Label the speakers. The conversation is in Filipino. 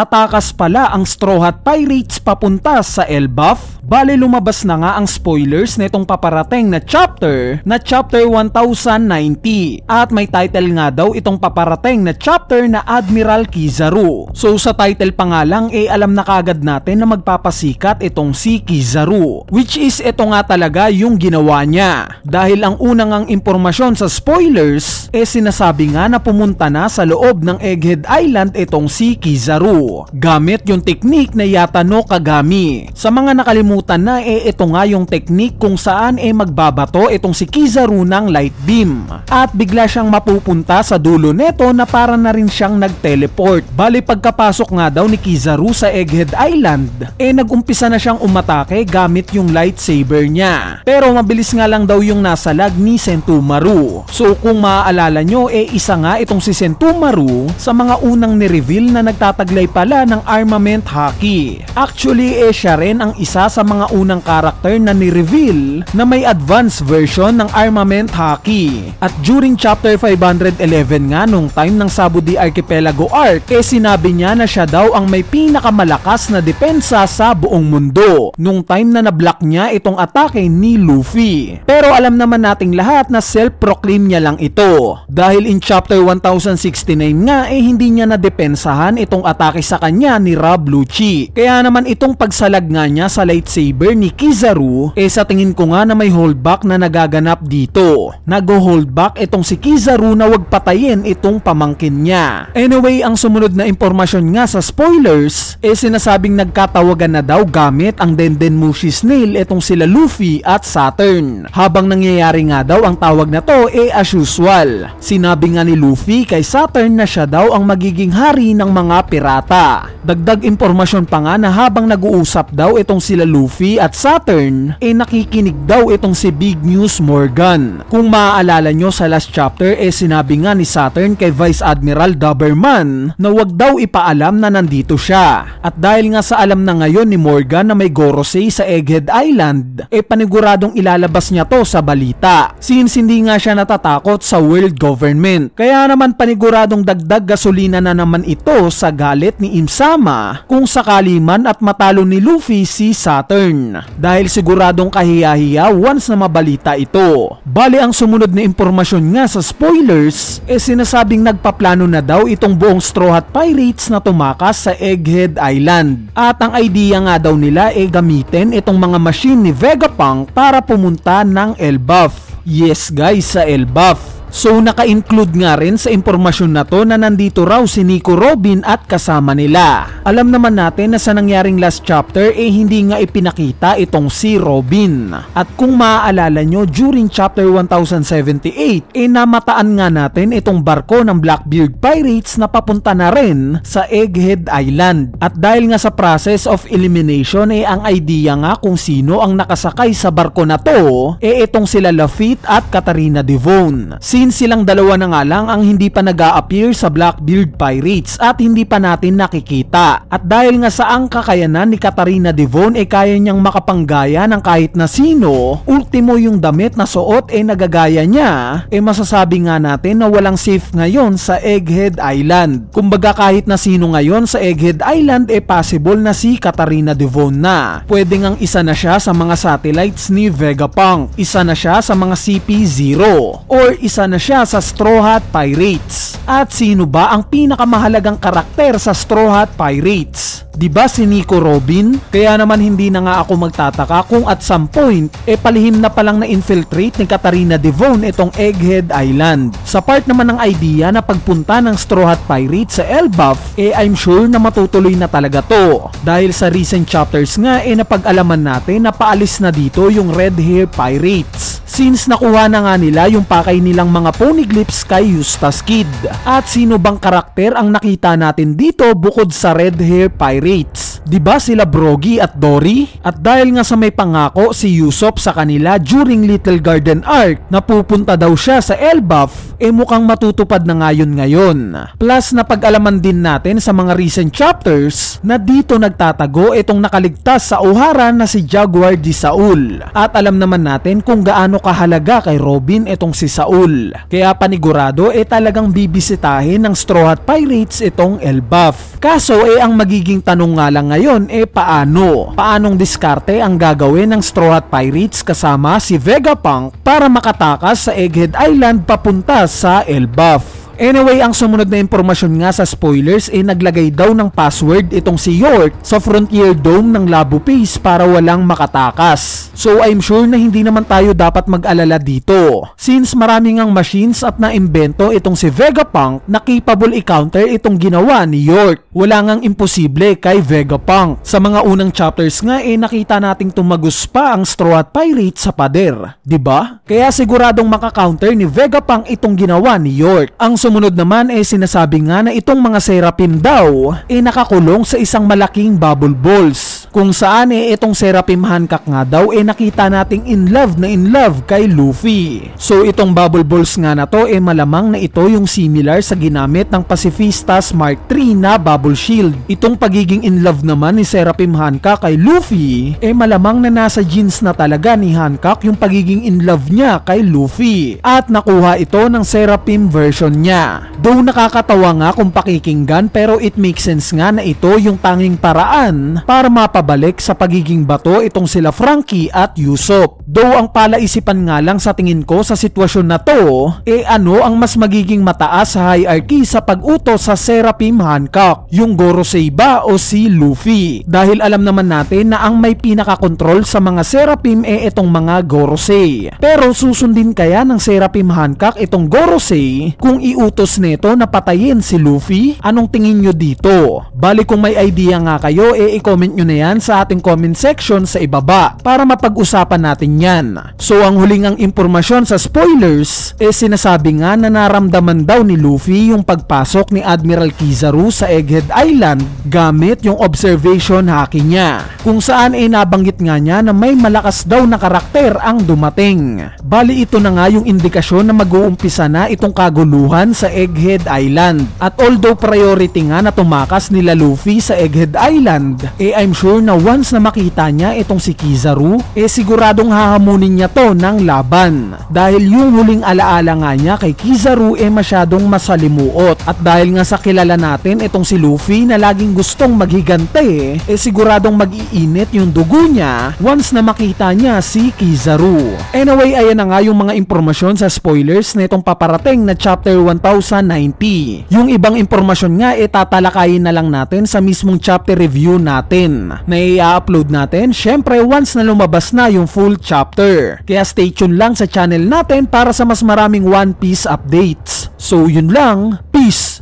Speaker 1: tatakas pala ang Straw Hat Pirates papunta sa Elbaf. Bale lumabas na nga ang spoilers nitong paparating na chapter 1090 at may title nga daw itong paparating na chapter na Admiral Kizaru. So sa title pa nga lang alam na kagad natin na magpapasikat itong si Kizaru, which is ito nga talaga yung ginawa niya. Dahil ang unang ang impormasyon sa spoilers sinasabi nga na pumunta na sa loob ng Egghead Island itong si Kizaru gamit yung technique na Yata no Kagami. Sa mga nakalimutan na ito nga yung technique kung saan magbabato itong si Kizaru ng light beam at bigla siyang mapupunta sa dulo neto na para na rin siyang nag-teleport. Bali pagkapasok nga daw ni Kizaru sa Egghead Island nagumpisa na siyang umatake gamit yung lightsaber niya. Pero mabilis nga lang daw yung nasalag ni Sentomaru. So kung maaalala nyo isa nga itong si Sentomaru sa mga unang ni-reveal na nagtataglay pala ng armament haki. Actually siya rin ang isa sa mga unang karakter na ni-reveal na may advanced version ng armament haki. At during chapter 511 nga nung time ng Sabudi Archipelago arc sinabi niya na siya daw ang may pinakamalakas na depensa sa buong mundo nung time na na-block niya itong atake ni Luffy. Pero alam naman nating lahat na self-proclaim niya lang ito dahil in chapter 1069 nga hindi niya nadepensahan itong atake sa kanya ni Rob Lucci. Kaya naman itong pagsalag nga niya sa lightsaber ni Kizaru sa tingin ko nga na may holdback na nagaganap dito. Nag-holdback itong si Kizaru na wag patayin itong pamangkin niya. Anyway, ang sumunod na impormasyon nga sa spoilers sinasabing nagkatawagan na daw gamit ang Dendenmushi Snail itong sila Luffy at Saturn. Habang nangyayari nga daw ang tawag na to as usual. Sinabi nga ni Luffy kay Saturn na siya daw ang magiging hari ng mga pirata. Dagdag impormasyon pa nga na habang nag-uusap daw itong sila Luffy at Saturn nakikinig daw itong si Big News Morgan. Kung maaalala nyo sa last chapter sinabi nga ni Saturn kay Vice Admiral Doberman na wag daw ipaalam na nandito siya. At dahil nga sa alam na ngayon ni Morgan na may Gorosei sa Egghead Island paniguradong ilalabas niya to sa balita since hindi nga siya natatakot sa world government. Kaya naman paniguradong dagdag gasolina na naman ito sa galit ni Imsama kung sakali man at matalo ni Luffy si Saturn dahil siguradong kahiya-hiya once na mabalita ito. Bali ang sumunod na impormasyon nga sa spoilers sinasabing nagpaplano na daw itong buong Straw Hat Pirates na tumakas sa Egghead Island at ang idea nga daw nila gamitin itong mga machine ni Vegapunk para pumunta ng Elbaf. Yes guys, sa Elbaf. So naka-include nga rin sa impormasyon na to na nandito raw si Nico Robin at kasama nila. Alam naman natin na sa nangyaring last chapter hindi nga ipinakita itong si Robin. At kung maaalala nyo during chapter 1078 namataan nga natin itong barko ng Blackbeard Pirates na papunta na rin sa Egghead Island. At dahil nga sa process of elimination ang idea nga kung sino ang nakasakay sa barko na to itong sila Lafitte at Katarina Devon. Since silang dalawa na nga lang ang hindi pa nag-a-appear sa Blackbeard Pirates at hindi pa natin nakikita. At dahil nga sa ang kakayanan ni Katarina Devon kaya niyang makapanggaya ng kahit na sino, ultimo yung damit na suot nagagaya niya, masasabi nga natin na walang safe ngayon sa Egghead Island. Kumbaga kahit na sino ngayon sa Egghead Island possible na si Katarina Devon na. Pwede ngang isa na siya sa mga satellites ni Vegapunk, isa na siya sa mga CP0, or isa na siya sa Straw Hat Pirates. At sino ba ang pinakamahalagang karakter sa Straw Hat Pirates? Diba si Nico Robin? Kaya naman hindi na nga ako magtataka kung at some point palihim na palang na-infiltrate ni Katarina Devon itong Egghead Island. Sa part naman ng idea na pagpunta ng Straw Hat Pirates sa Elbaf I'm sure na matutuloy na talaga to. Dahil sa recent chapters nga napag-alaman natin na paalis na dito yung Red Hair Pirates. Since nakuha na nga nila yung pakay nilang mga poneglyphs kay Eustace Kid. At sino bang karakter ang nakita natin dito bukod sa Red Hair Pirates? Diba sila Brogy at Dory? At dahil nga sa may pangako si Usopp sa kanila during Little Garden Arc na pupunta daw siya sa Elbaf, mukhang matutupad na ngayon. Plus napag-alaman din natin sa mga recent chapters na dito nagtatago itong nakaligtas sa Ohara na si Jaguar di Saul. At alam naman natin kung gaano kahalaga kay Robin itong si Saul. Kaya panigurado talagang bibisitahin ng Straw Hat Pirates itong Elbaf. Kaso ang magiging tanong nga lang ngayon paano? Paanong diskarte ang gagawin ng Straw Hat Pirates kasama si Vegapunk para makatakas sa Egghead Island papunta sa Elbaf? Anyway, ang sumunod na impormasyon nga sa spoilers naglagay daw ng password itong si York sa Frontier Dome ng Labu Base para walang makatakas. So I'm sure na hindi naman tayo dapat mag-alala dito since maraming ang machines at naimbento itong si Vegapunk na capable i-counter itong ginawa ni York. Wala ngang imposible kay Vegapunk. Sa mga unang chapters nga nakita nating tumagos pa ang Straw Hat Pirates sa pader, 'di ba? Kaya siguradong maka-counter ni Vegapunk itong ginawa ni York. Ang sumunod naman sinasabi nga na itong mga Seraphim daw nakakulong sa isang malaking bubble balls, kung saan itong Seraphim Hancock nga daw nakita nating in love kay Luffy. So itong bubble balls nga na to malamang na ito yung similar sa ginamit ng Pacifistas Mark III na bubble shield. Itong pagiging in love naman ni Seraphim Hancock kay Luffy malamang na nasa genes na talaga ni Hancock yung pagiging in love niya kay Luffy at nakuha ito ng Seraphim version niya. Though nakakatawa nga kung pakikinggan, pero it makes sense nga na ito yung tanging paraan para mapabalik sa pagiging bato itong sila Franky at Usopp. Though ang palaisipan nga lang sa tingin ko sa sitwasyon na to ano ang mas magiging mataas sa hierarchy sa pag-utos sa Seraphim Hancock, yung Gorosei ba o si Luffy? Dahil alam naman natin na ang may pinaka-control sa mga Seraphim itong mga Gorosei. Pero susundin kaya ng Seraphim Hancock itong Gorosei kung iutos nito na patayin si Luffy? Anong tingin nyo dito? Bali kung may idea nga kayo i-comment nyo na yan sa ating comment section sa ibaba para mapag-usapan natin yan. So ang huling ang impormasyon sa spoilers sinasabi nga na naramdaman daw ni Luffy yung pagpasok ni Admiral Kizaru sa Egghead Island gamit yung observation haki niya, kung saan nabanggit nga niya na may malakas daw na karakter ang dumating. Bali ito na nga yung indikasyon na mag-uumpisa na itong kaguluhan sa Egghead Island. At although priority nga na tumakas nila Luffy sa Egghead Island, I'm sure na once na makita niya itong si Kizaru, siguradong hahamunin niya to ng laban. Dahil yung huling alaala nga niya kay Kizaru masyadong masalimuot. At dahil nga sa kilala natin itong si Luffy na laging gustong maghigante, siguradong mag-iinit yung dugo niya once na makita niya si Kizaru. Anyway, ayan na nga yung mga impormasyon sa spoilers na itong paparating na chapter 1090. Yung ibang impormasyon nga tatalakayin na lang natin sa mismong chapter review natin na i-upload natin syempre once na lumabas na yung full chapter. Kaya stay tuned lang sa channel natin para sa mas maraming One Piece updates. So yun lang, peace!